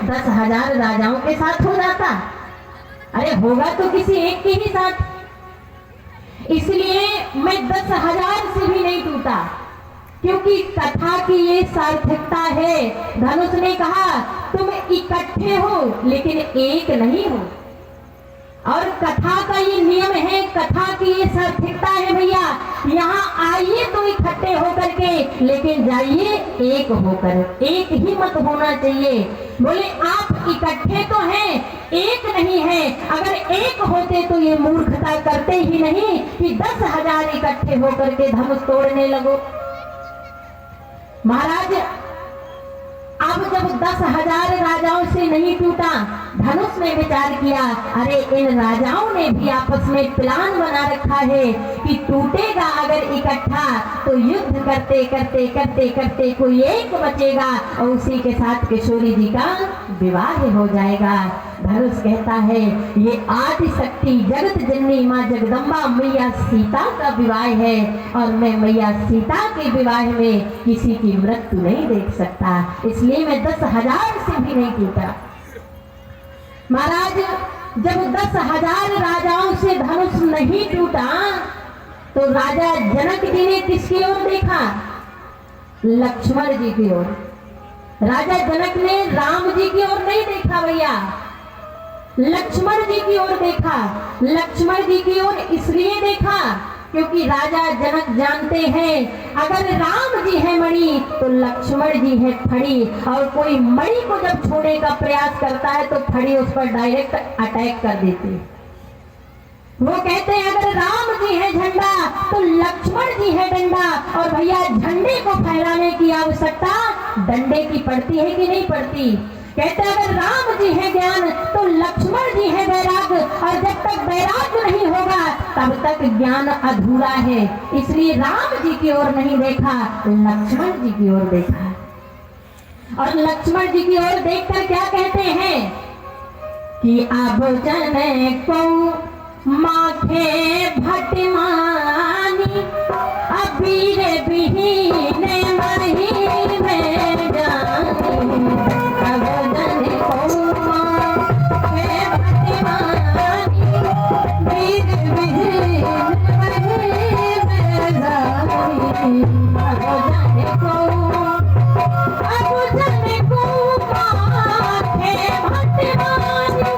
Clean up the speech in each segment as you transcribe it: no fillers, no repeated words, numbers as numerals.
10,000 राजाओं के साथ हो जाता? अरे होगा तो किसी एक के ही साथ। इसलिए मैं 10,000 से भी नहीं टूटा, क्योंकि कथा की ये सार्थकता है। धनुष ने कहा तुम इकट्ठे हो लेकिन एक नहीं हो, और कथा का ये नियम है, कथा की ये सार्थकता है भैया। यहाँ आइए तो इकट्ठे होकर के, लेकिन जाइए एक होकर। एक ही मत होना चाहिए। बोले आप इकट्ठे तो हैं, एक नहीं है। अगर एक होते तो ये मूर्खता करते ही नहीं कि 10,000 इकट्ठे होकर के धनुष तोड़ने लगो। महाराज अब जब 10,000 राजाओं से नहीं टूटा, धनुष ने विचार किया, अरे इन राजाओं ने भी आपस में प्लान बना रखा है कि टूटेगा अगर इकट्ठा तो युद्ध करते करते करते करते कोई एक बचेगा और उसी के साथ किशोरी जी का विवाह हो जाएगा। धनुष कहता है ये आदि शक्ति जगत जननी माँ जगदम्बा मैया सीता का विवाह है, और मैं मैया सीता के विवाह में किसी की मृत्यु नहीं देख सकता, इसलिए मैं 10,000 से भी नहीं टूटा। महाराज जब 10,000 राजाओं से धनुष नहीं टूटा तो राजा जनक जी ने किसकी ओर देखा? लक्ष्मण जी की ओर। राजा जनक ने राम जी की ओर नहीं देखा भैया, लक्ष्मण जी की ओर देखा। लक्ष्मण जी की ओर इसलिए देखा क्योंकि राजा जनक जानते हैं अगर राम जी है मणि तो लक्ष्मण जी है फड़ी, और कोई मणि को जब छोड़ने का प्रयास करता है तो फड़ी उस पर डायरेक्ट अटैक कर देती है। वो कहते हैं अगर राम जी है झंडा तो लक्ष्मण जी है डंडा, और भैया झंडे को फहराने की आवश्यकता डंडे की पड़ती है कि नहीं पड़ती? कहते हैं अगर राम जी है ज्ञान तो लक्ष्मण जी है वैराग, और जब तक वैराग नहीं होगा तब तक ज्ञान अधूरा है। इसलिए राम जी की ओर नहीं देखा, लक्ष्मण जी की ओर देखा। और लक्ष्मण जी की ओर देखकर क्या कहते हैं कि अब जने को माथे भटमानी अबीर बिहीने मही में जानी, अब जने को माथे भटमानी बीर बिहीने मही में जानी, अब जने को माथे भटमानी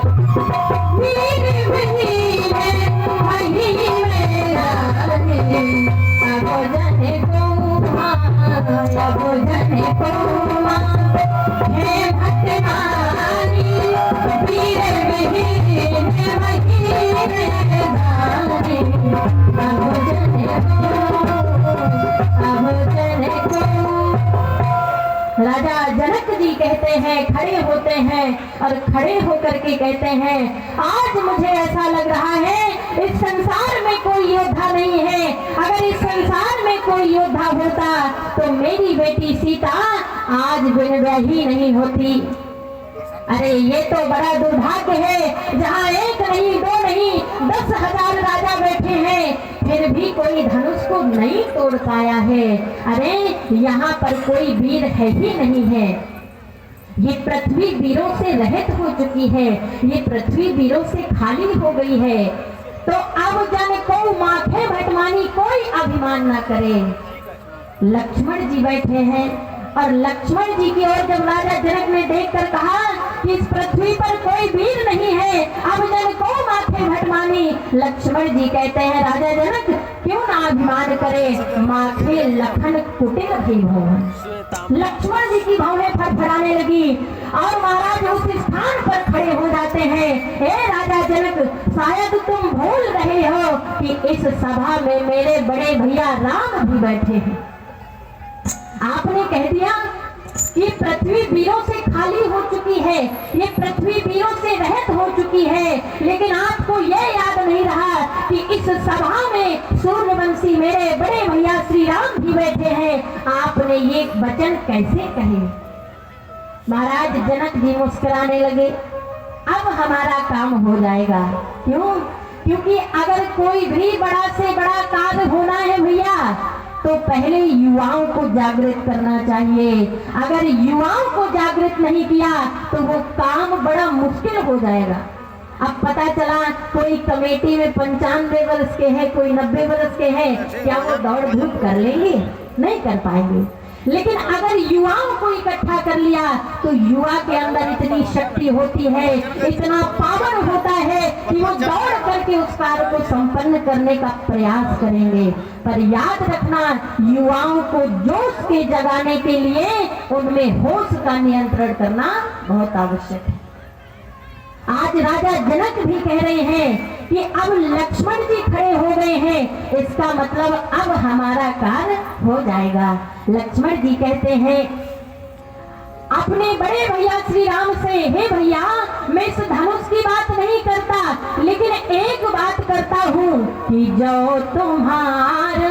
बीर बिहीने मही में जानी, अब जने को हे भटमानी बीर बिहीने मही में जानी, अब जने को। राजा जनक जी कहते हैं, खड़े होते हैं और खड़े होकर के कहते हैं आज मुझे ऐसा लग रहा है इस संसार में कोई योद्धा नहीं है। अगर इस संसार में कोई योद्धा होता तो मेरी बेटी सीता आज विधवा नहीं होती। अरे ये तो बड़ा दुर्भाग्य है, जहाँ एक नहीं दो नहीं 10,000 राजा बैठे हैं फिर भी कोई धनुष को नहीं तोड़ पाया है। अरे यहाँ पर कोई वीर है ही नहीं है, ये पृथ्वी वीरों से रहित हो चुकी है, ये पृथ्वी वीरों से खाली हो गई है। तो अब जाने को माथे भटमानी कोई अभिमान ना करे। लक्ष्मण जी बैठे हैं और लक्ष्मण जी की ओर जब राजा जनक ने देखकर कहा कि इस पृथ्वी पर कोई वीर नहीं है, अब जन को माथे भटमानी। लक्ष्मण जी कहते हैं राजा जनक क्यों ना अभिमान करे, माथे लखन कुटिल भी भवन। लक्ष्मण जी की भौहें फड़फड़ाने लगी और महाराज उस स्थान पर खड़े हो जाते हैं। हे राजा जनक, शायद तुम भूल रहे हो कि इस सभा में मेरे बड़े भैया राम भी बैठे हैं। आपने कह दिया कि पृथ्वी वीरों से खाली हो चुकी है, ये पृथ्वी वीरों से रहित हो चुकी है, लेकिन आपको यह याद नहीं रहा कि इस सभा में सूर्यवंशी मेरे बड़े भैया श्री राम भी बैठे हैं। आपने ये वचन कैसे कहे? महाराज जनक जी मुस्कुराने लगे, अब हमारा काम हो जाएगा। क्यों? क्योंकि अगर कोई भी बड़ा से बड़ा कार्य होना है भैया तो तो पहले युवाओं को जागृत करना चाहिए। अगर युवाओं को जागृत नहीं किया तो वो काम बड़ा मुश्किल हो जाएगा। अब पता चला कोई कमेटी में 95 वर्ष के हैं, कोई 90 वर्ष के हैं, क्या वो दौड़ धूप कर लेंगे? नहीं कर पाएंगे। लेकिन अगर युवाओं को इकट्ठा कर लिया तो युवा के अंदर इतनी शक्ति होती है, इतना पावर होता है कि वो दौड़ करके उस कार्य को संपन्न करने का प्रयास करेंगे। पर याद रखना, युवाओं को जोश के जगाने के लिए उनमें होश का नियंत्रण करना बहुत आवश्यक है। आज राजा जनक भी कह रहे हैं कि अब लक्ष्मण जी खड़े हो गए हैं, इसका मतलब अब हमारा कार्य हो जाएगा। लक्ष्मण जी कहते हैं अपने बड़े भैया श्री राम से, हे भैया मैं इस धनुष की बात नहीं करता, लेकिन एक बात करता हूँ कि जो तुम्हार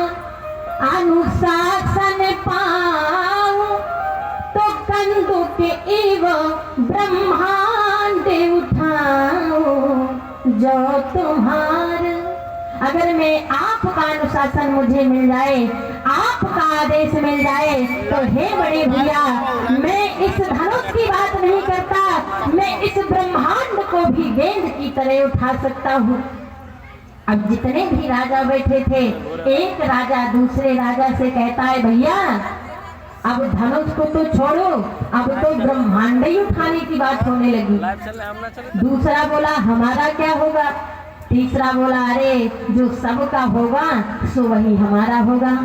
अनुशासन पाऊं तो कंदुक एवं ब्रह्मांड उठाओ। जो तुम्हार, अगर मैं आपका अनुशासन मुझे मिल जाए, आपका आदेश मिल जाए, तो हे बड़े भैया मैं इस धनुष की बात नहीं करता, मैं इस ब्रह्मांड को भी गेंद की तरह उठा सकता हूँ। अब जितने भी राजा बैठे थे, एक राजा दूसरे राजा से कहता है भैया अब धनुष को तो छोड़ो, अब तो ब्रह्मांड ही उठाने की बात होने लगी। दूसरा बोला हमारा क्या होगा? तीसरा बोला अरे जो सबका होगा सो वही हमारा होगा।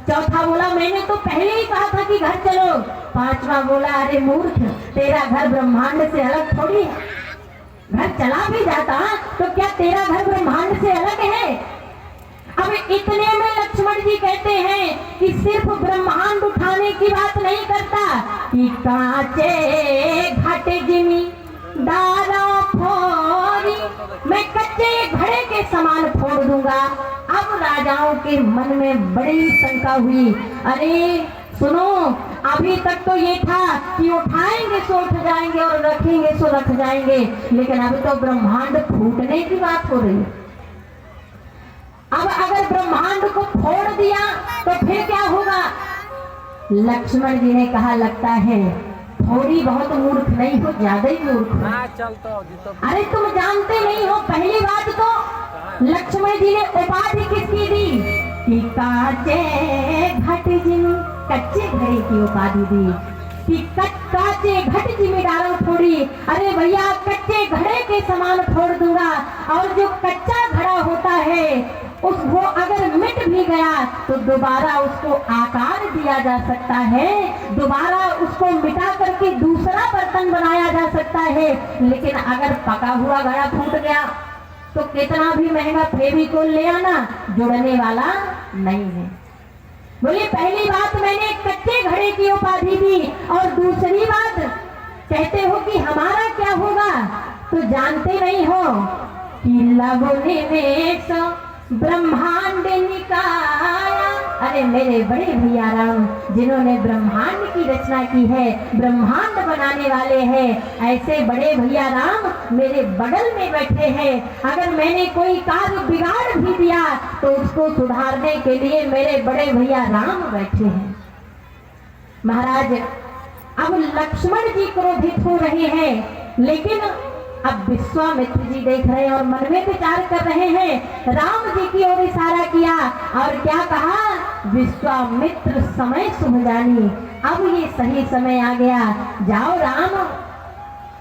चौथा बोला मैंने तो पहले ही कहा था कि घर चलो। पांचवा बोला अरे मूर्ख, तेरा घर ब्रह्मांड से अलग थोड़ी है, घर चला भी जाता तो क्या तेरा घर ब्रह्मांड से अलग है? अब इतने में लक्ष्मण जी कहते हैं कि सिर्फ ब्रह्मांड उठाने की बात नहीं करता कि कांचे घट जिमी दारा फोरी, मैं कच्चे घड़े के समान फोड़ दूंगा। अब राजाओं के मन में बड़ी शंका हुई, अरे सुनो अभी तक तो ये था कि उठाएंगे सो उठ जाएंगे और रखेंगे सो रख जाएंगे, लेकिन अभी तो ब्रह्मांड फूटने की बात हो रही है। अब अगर ब्रह्मांड को फोड़ दिया तो फिर क्या होगा? लक्ष्मण जी ने कहा लगता है थोड़ी बहुत मूर्ख नहीं हो, ज्यादा ही मूर्ख हो। अरे तुम जानते नहीं हो, पहली बात तो लक्ष्मण जी ने उपाधि किसकी दी कि काचे घट जिमी, कच्चे घड़े की उपाधि दी कि काचे घट जिम्मेदारों थोड़ी। अरे भैया कच्चे घड़े के समान फोड़ दूंगा, और जो कच्चा घड़ा होता है वो अगर मिट भी गया तो दोबारा उसको आकार दिया जा सकता है, दोबारा उसको मिटा करके दूसरा बर्तन बनाया जा सकता है। लेकिन अगर पका हुआ घड़ा फूट गया तो कितना भी महंगा फेविकोल ले आना, जुड़ने वाला नहीं है। बोले पहली बात मैंने कच्चे घड़े की उपाधि दी, और दूसरी बात कहते हो कि हमारा क्या होगा, तो जानते नहीं हो कि लवने में ब्रह्मांड निकाया। अरे मेरे बड़े भैया राम जिन्होंने ब्रह्मांड की रचना की है, ब्रह्मांड बनाने वाले हैं, ऐसे बड़े भैया राम मेरे बगल में बैठे हैं। अगर मैंने कोई कार्य बिगाड़ भी दिया तो उसको सुधारने के लिए मेरे बड़े भैया राम बैठे हैं। महाराज अब लक्ष्मण जी क्रोधित हो रहे हैं, लेकिन अब विश्वामित्र जी देख रहे हैं और मन में विचार कर रहे हैं। राम जी की ओर इशारा किया और क्या कहा, विश्वामित्र समय शुभ जानी, अब ये सही समय आ गया, जाओ राम।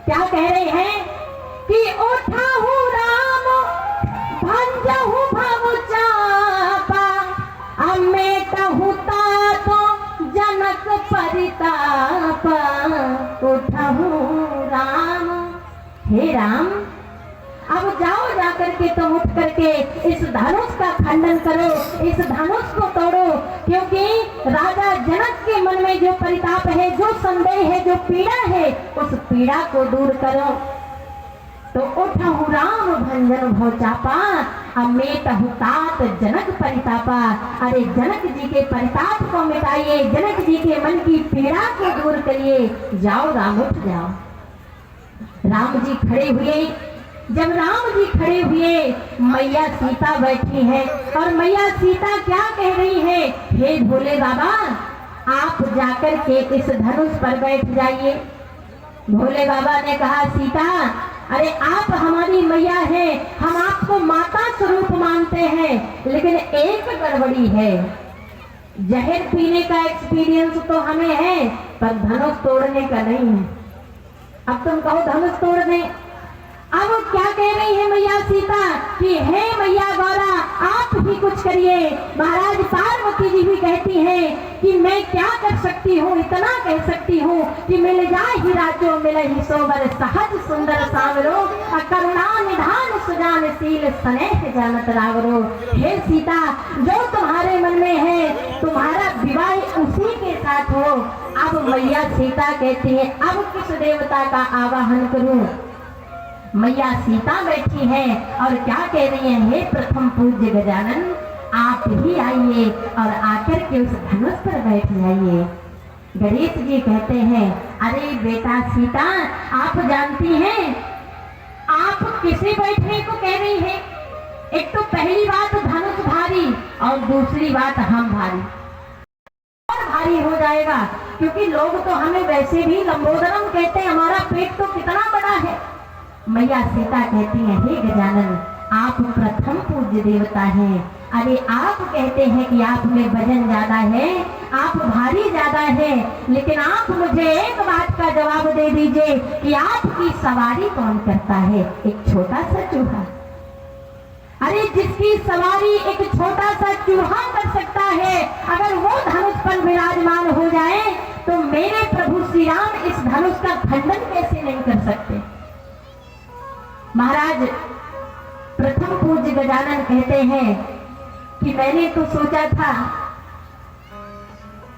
क्या कह रहे हैं कि उठाहु राम भंजहु भव चापा, अमेटहु तातो जनक परितापा। उठाहु राम, हे राम अब जाओ जाकर के तुम उठ करके इस धनुष का खंडन करो, इस धनुष को तोड़ो, क्योंकि राजा जनक के मन में जो परिताप है, जो संदेह है, जो पीड़ा है, उस पीड़ा को दूर करो। तो उठहु राम भंजन भव चापा, अमेटहु तात जनक परितापा। अरे जनक जी के परिताप को मिटाइए, जनक जी के मन की पीड़ा को दूर करिए, जाओ राम उठ जाओ। राम जी खड़े हुए जब राम जी खड़े हुए, मैया सीता बैठी है और मैया सीता क्या कह रही है, हे भोले बाबा आप जाकर के इस धनुष पर बैठ जाइए। भोले बाबा ने कहा, सीता अरे आप हमारी मैया है, हम आपको माता स्वरूप मानते हैं, लेकिन एक गड़बड़ी है, जहर पीने का एक्सपीरियंस तो हमें है पर धनुष तोड़ने का नहीं है। अब तुम कहो धनुष तोड़ दें। अब क्या कह रही है मैया सीता कि हे मैया गौरा आप ही कुछ करिए। महाराज पार्वती जी भी कहती हैं कि मैं क्या कर सकती हूँ, इतना कह सकती हूँ कि मिल जाए ही राजो मिले ही सोबर, सहज सुंदर सावरो, करुणा निधान सुजान शील स्नेह जानत रावरो। हे सीता जो तुम्हारे मन में है तुम्हारा विवाह उसी के साथ हो। अब मैया सीता कहती है अब किस देवता का आवाहन करूं। मैया सीता बैठी है और क्या कह रही है, हे प्रथम पूज्य गजानन आप ही आइए और आकर के उस धनुष पर बैठ जाइए। गणेश जी कहते हैं, अरे बेटा सीता आप जानती हैं आप किसे बैठने को कह रही है। एक तो पहली बात धनुष भारी और दूसरी बात हम भारी, और भारी हो जाएगा क्योंकि लोग तो हमें वैसे भी लंबोदरम कहते हैं, हमारा पेट तो कितना बड़ा है। मैया सीता कहती है, हे गजानन आप प्रथम पूज्य देवता हैं, अरे आप कहते हैं कि आप में वजन ज्यादा है, आप भारी ज्यादा है, लेकिन आप मुझे एक बात का जवाब दे दीजिए कि आपकी सवारी कौन करता है। एक छोटा सा चूहा, अरे जिसकी सवारी एक छोटा सा चूहा कर सकता है, अगर वो धनुष पर विराजमान हो जाए तो मेरे प्रभु श्री राम इस धनुष का खंडन कैसे नहीं कर सकते। महाराज प्रथम पूज्य गजानन कहते हैं कि मैंने तो सोचा था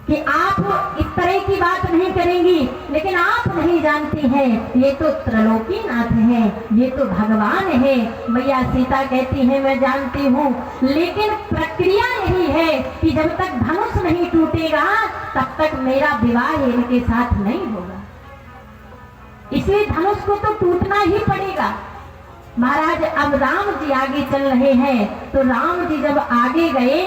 कि आप इस तरह की बात नहीं करेंगी, लेकिन आप नहीं जानती हैं ये तो त्रैलोकीनाथ है, ये तो भगवान है। मैया सीता कहती है मैं जानती हूँ, लेकिन प्रक्रिया यही है कि जब तक धनुष नहीं टूटेगा तब तक मेरा विवाह इनके साथ नहीं होगा, इसलिए धनुष को तो टूटना ही पड़ेगा। महाराज अब राम जी आगे चल रहे हैं, तो राम जी जब आगे गए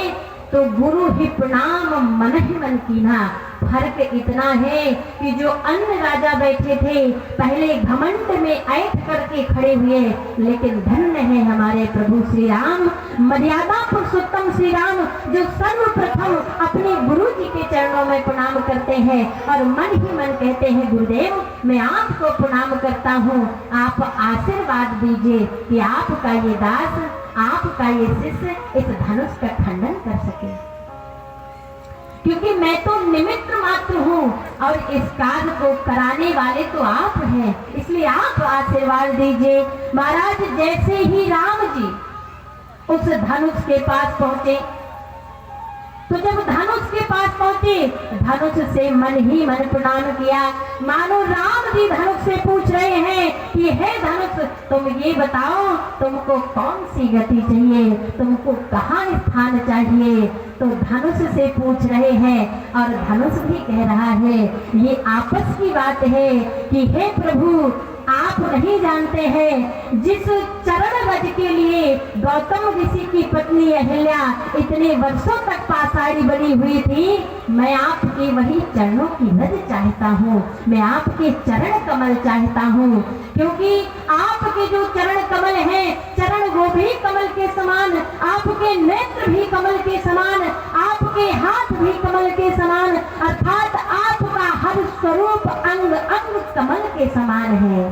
तो गुरु ही प्रणाम मन ही मन कीना। फर्क इतना है कि जो अन्य राजा बैठे थे पहले घमंड में ऐठ करके खड़े हुए, लेकिन धन्य है हमारे प्रभु श्री राम, मर्यादा पुरुषोत्तम श्री राम जो सर्वप्रथम अपने गुरु जी के चरणों में प्रणाम करते हैं और मन ही मन कहते हैं, गुरुदेव मैं आपको प्रणाम करता हूँ, आप आशीर्वाद दीजिए कि आपका ये दास, आपका ये शिष्य इस धनुष का खंडन कर सके, क्योंकि मैं तो निमित्त मात्र हूँ और इस कार्य को कराने वाले तो आप हैं, इसलिए आप आशीर्वाद दीजिए। महाराज जैसे ही राम जी उस धनुष के पास पहुंचे, तो जब धनुष के पास पहुंचे धनुष से मन ही मन प्रणाम किया, मानो राम जी धनुष से पूछ रहे हैं कि हे धनुष तुम ये बताओ तुमको कौन सी गति चाहिए, तुमको कहाँ स्थान चाहिए। तो धनुष से पूछ रहे हैं और धनुष भी कह रहा है, ये आपस की बात है कि हे प्रभु आप नहीं जानते हैं जिस चरण रज के लिए गौतम ऋषि की पत्नी अहिल्या इतने वर्षों तक पासाड़ी बनी हुई थी, मैं आपके वही चरणों की रज चाहता हूँ, मैं आपके चरण कमल चाहता हूँ, क्योंकि आपके जो चरण कमल हैं, चरण वो भी कमल के समान, आपके नेत्र भी कमल के समान, आपके हाथ भी कमल के समान, अर्थात आपका हर स्वरूप अंग अंग कमल के समान है।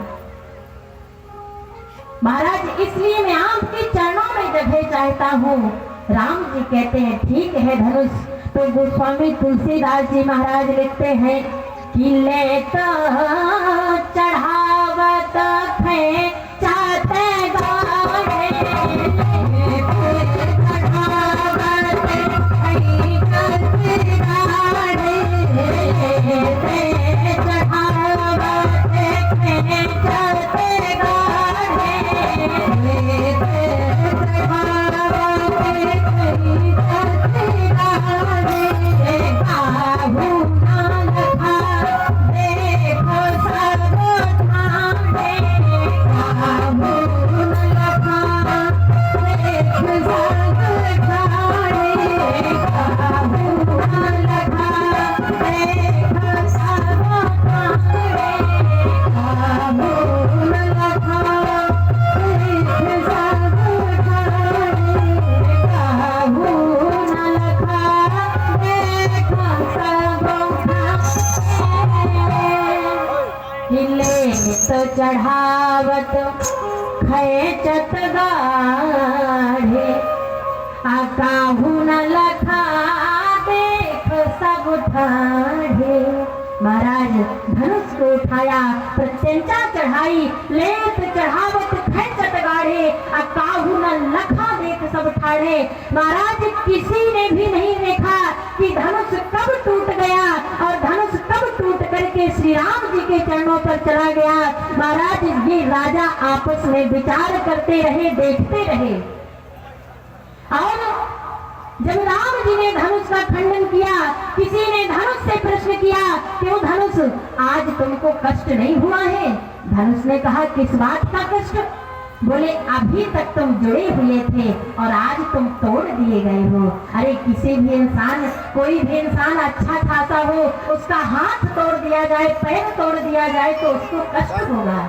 महाराज इसलिए मैं आपके चरणों में जगह चाहता हूँ। राम जी कहते हैं ठीक है धनुष। तो गोस्वामी तुलसीदास जी महाराज लिखते हैं कि ले तो चढ़ावत है चाहते देखो सब तो चढ़ावत खेचत गाढ़े काहू न लखा देख सब ठाढ़े। महाराज धनुष को उठाया, प्रत्यंचा चढ़ाई, लेत चढ़ावत खेचत गाढ़े काहू न लखा देख सब ठाढ़े। महाराज किसी ने भी नहीं देखा कि धनुष कब टूट गया और धनुष कब टूट करके श्री राम जी के चरणों पर चला गया। महाराज ये राजा आपस में विचार करते रहे, देखते रहे। और जब राम जी ने धनुष का खंडन किया, किसी ने धनुष से प्रश्न किया कि वो धनुष आज तुमको कष्ट नहीं हुआ है? धनुष ने कहा किस बात का कष्ट? बोले अभी तक तुम जुड़े हुए थे और आज तुम तोड़ दिए गए हो। अरे किसी भी इंसान, कोई भी इंसान अच्छा खासा हो, उसका हाथ तोड़ दिया जाए, पैर तोड़ दिया जाए तो उसको कष्ट होगा।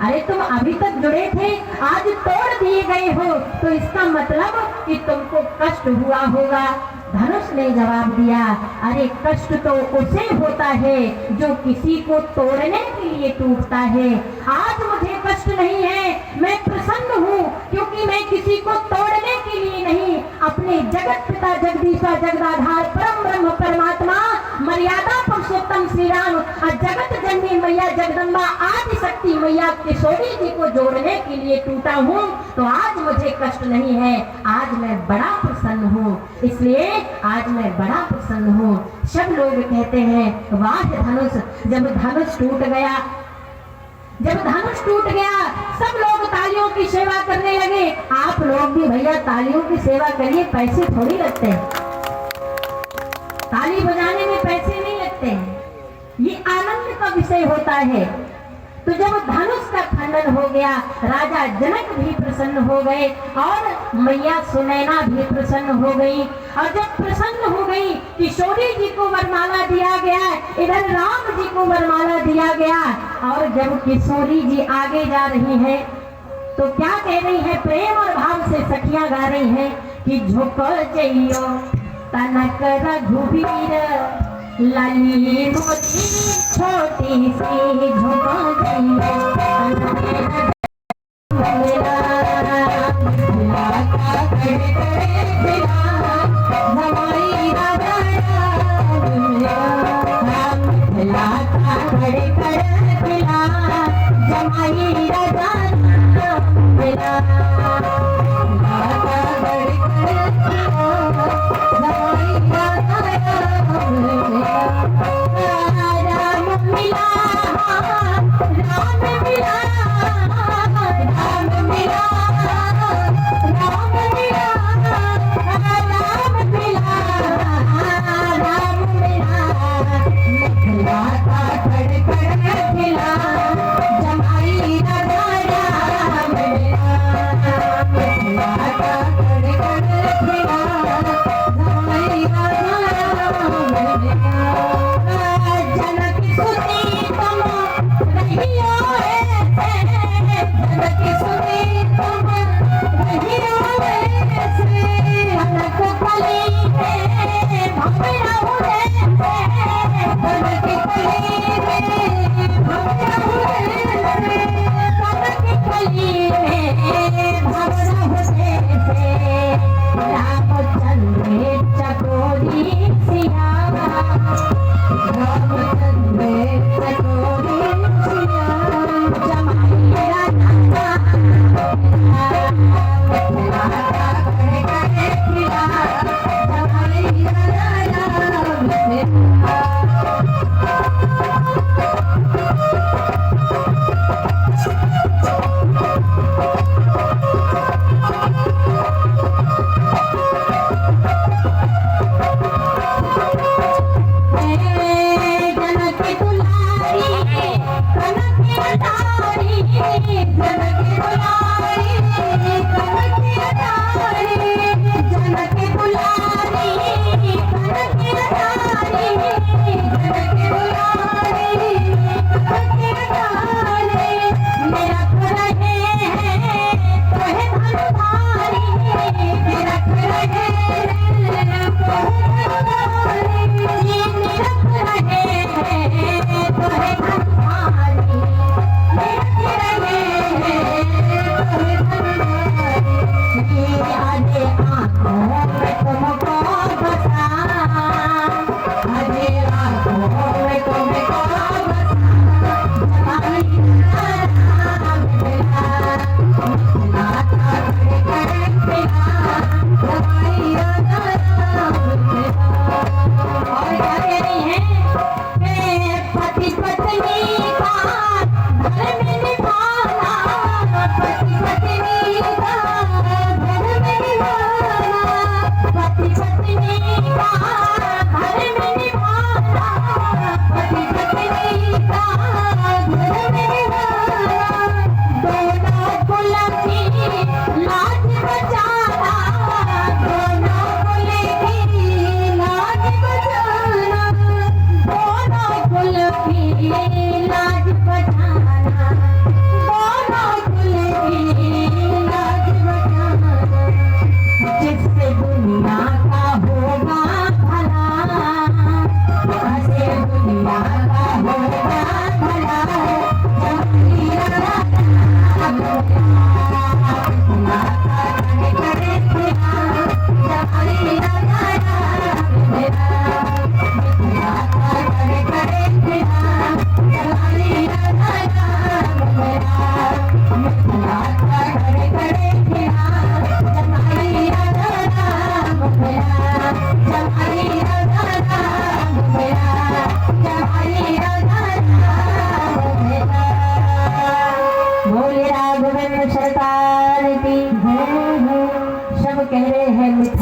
अरे तुम अभी तक जुड़े थे, आज तोड़ दिए गए हो तो इसका मतलब कि तुमको कष्ट हुआ होगा। धनुष ने जवाब दिया, अरे कष्ट तो उसे होता है जो किसी को तोड़ने के लिए टूटता है। आज मुझे कष्ट नहीं है, मैं प्रसन्न हूँ क्योंकि मैं किसी को तोड़ने के लिए नहीं, अपने जगत पिता जगदीश्वर जगदाधार परम ब्रह्म परमात्मा मर्यादा पुरुषोत्तम श्री राम और जगत जननी मैया जगदम्बा आदि शक्ति मैया किशोरी जी को जोड़ने के लिए टूटा हूँ। तो आज मुझे कष्ट नहीं है, आज मैं बड़ा प्रसन्न हूँ, इसलिए आज मैं बड़ा प्रसन्न हूँ। सब लोग कहते हैं वाह धनुष। जब धनुष टूट गया, जब धनुष टूट गया, सब लोग तालियों की सेवा करने लगे। आप लोग भी भैया तालियों की सेवा करिए, पैसे थोड़ी लगते हैं, ताली बजाने में पैसे नहीं लगते हैं, ये आनंद का विषय होता है। तो जब धनुष का खंडन हो गया, राजा जनक भी प्रसन्न हो गए और मैया सुनैना भी प्रसन्न हो गई। और जब प्रसन्न हो गई, किशोरी जी को वरमाला दिया गया, इधर राम जी को वरमाला दिया गया। और जब किशोरी जी आगे जा रही हैं तो क्या कह रही है? प्रेम और भाव से सखियां गा रही हैं कि झुको जइयो तनक रघुवीर, लाली मोती छोटी सी झुको जइयो तनक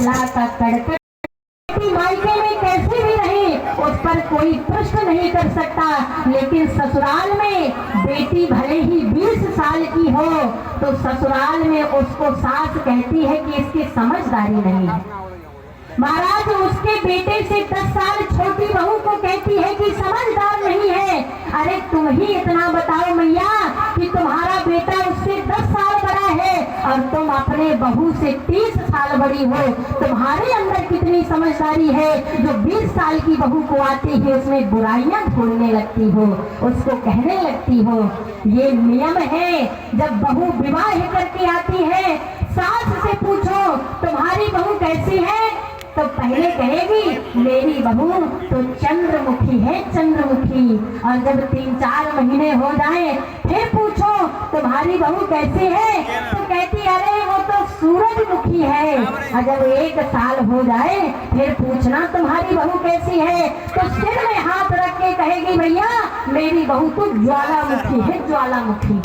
फैसला का कड़कड़ मायके में कैसे भी रहे उस पर कोई प्रश्न नहीं कर सकता, लेकिन ससुराल में बेटी भले ही 20 साल की हो तो ससुराल में उसको सास कहती है कि इसकी समझदारी नहीं है। महाराज उसके बेटे से 10 साल छोटी बहू को कहती है कि समझदार नहीं है। अरे तुम ही इतना बताओ मैया कि तुम्हारा बेटा उससे 10 साल बड़ा है और तुम अपने बहू से 30 साल बड़ी हो, तुम्हारे अंदर कितनी समझदारी है जो 20 साल की बहू को आती है उसमें बुराइयां ढूंढने लगती हो, उसको कहने लगती हो। ये नियम है। जब बहू विवाह करके आती है सास से पूछो तुम्हारी बहू कैसी है, तो पहले कहेगी मेरी बहू तो चंद्रमुखी है, चंद्रमुखी। और जब 3-4 महीने हो जाए फिर पूछो तुम्हारी बहू कैसी है, तो कहती अरे वो तो सूरजमुखी है। और जब 1 साल हो जाए फिर पूछना तुम्हारी बहू कैसी है, तो सिर में हाथ रख के कहेगी भैया मेरी बहू तो ज्वालामुखी है, ज्वालामुखी।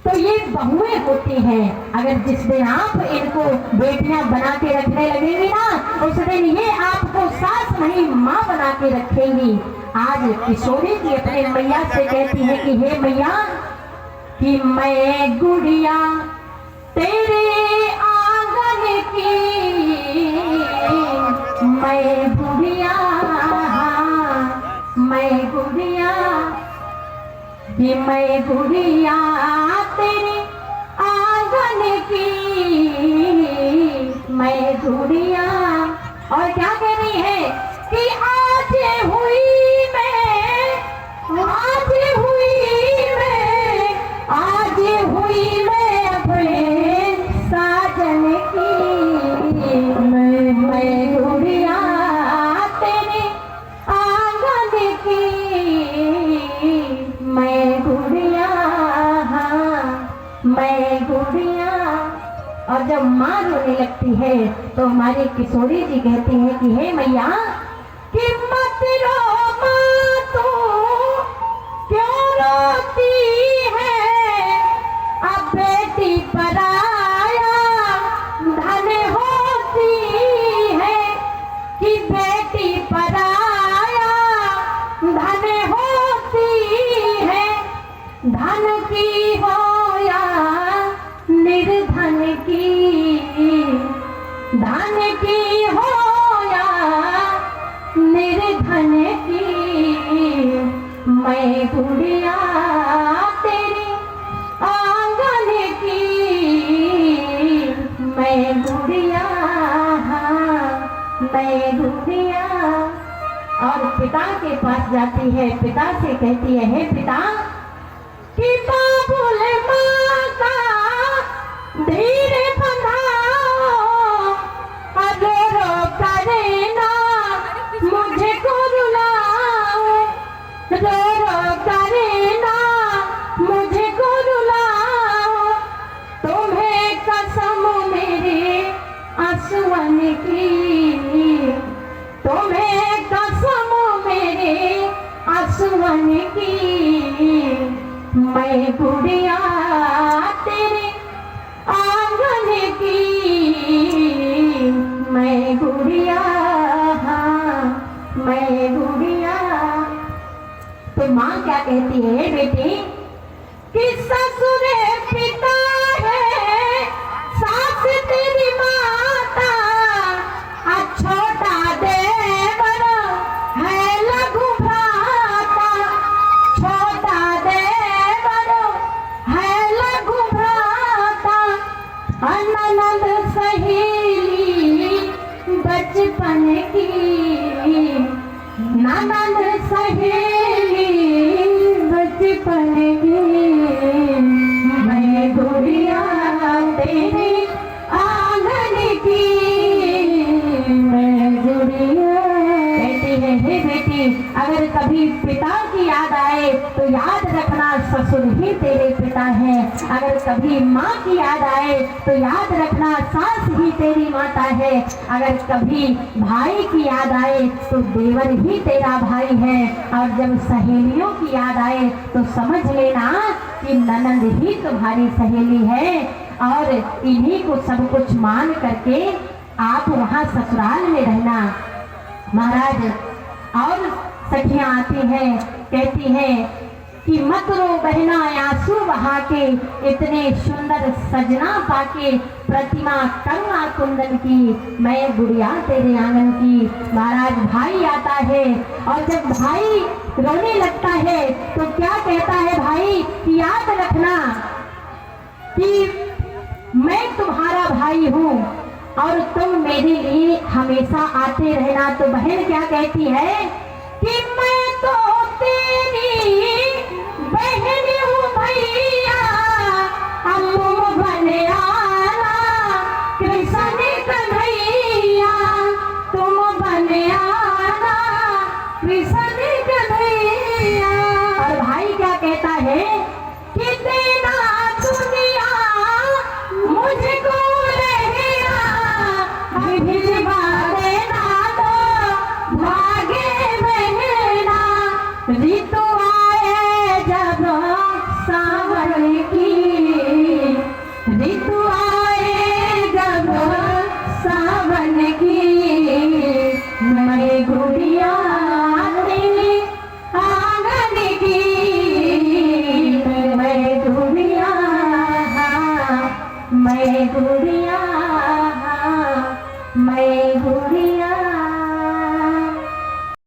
तो ये बहुएं होती हैं। अगर जिस दिन आप इनको बेटियां बना के रखने लगेंगी ना, उस दिन ये आपको सास नहीं माँ बना के रखेंगी। आज किशोरी जी अपने मैया से कहती है कि हे मैया कि मैं गुड़िया तेरे आंगन की, मैं गुड़िया, मैं गुड़िया कि मैं गुड़िया तेरे आंगन की, मैं गुड़िया। और क्या कह रही है कि आज हुई मैं, आज हुई मैं, आज हुई मैं अपने साजन की, मैं गुड़िया तेरे आंगन की, मैं गुड़िया, मैं गुड़िया। और जब माँ रोने लगती है तो हमारी किशोरी जी कहती है कि हे मैया कि मत रो माँ तू क्यों रोती है, अब बेटी पराया धन होती है, कि बेटी पराया धन होती है, धन की हो या निर्धन की, धन की हो या निर्धन की, मैं गुड़िया तेरी आंगन की, मैं गुड़िया, मैं गुड़िया। और पिता के पास जाती है, पिता से कहती है हे पिता कि बाबुल माँ का धीरे बंधाओ, रो रो करे ना मुझे को रुलाओ, रो रो करे ना मुझे को रुलाओ, तुम्हें कसम मेरे आंसुअन की, तुम्हें कसम मेरे आंसुअन की, मैं गुड़िया तेरे आंगन की, मैं गुड़िया, मैं गुड़िया। तो माँ क्या कहती है बेटी कि ससुर पिता है, सास तेरी माता, छोटा देवर है लघु भ्राता, छोटा देवर है लघु भ्राता, ननद सहेली बचपन की, ननद सहेली बचपन की, मैं गुड़िया तेरी आंगन की, मैं गुड़िया। कहती है हे बेटी अगर कभी पिता की याद आए तो याद रखना ससुर ही तेरे पिता है, अगर कभी माँ की याद आए तो याद रखना सास ही तेरी माता है, अगर कभी भाई की याद आए तो देवर ही तेरा भाई है, और जब सहेलियों की याद आए तो समझ लेना कि ननद ही तुम्हारी सहेली है। और इन्हीं को सब कुछ मान करके आप वहाँ ससुराल में रहना। महाराज और सखियां आती हैं, कहती हैं कि मत रो बहना आंसू बहा के, इतने सुंदर सजना पाके, प्रतिमा कंगा कुंदन की, मैं गुड़िया तेरे आंगन की। महाराज भाई आता है और जब भाई रोने लगता है तो क्या कहता है भाई कि याद रखना कि मैं तुम्हारा भाई हूँ और तुम मेरे लिए हमेशा आते रहना। तो बहन क्या कहती है कि मैं तो तेरी बहन हूँ भैया, अब तुम बन आना कृष्ण कन्हैया, तुम बन आना कृष्ण कन्हैया। और भाई क्या कहता है कि देना दुनिया मुझको रहना, भिजवा देना तो भागे बहना, ऋतु आए जब सावन की, ऋतु आए जब सावन की, मैं गुड़िया तेरी आंगन की, मैं गुड़िया, मैं गुड़िया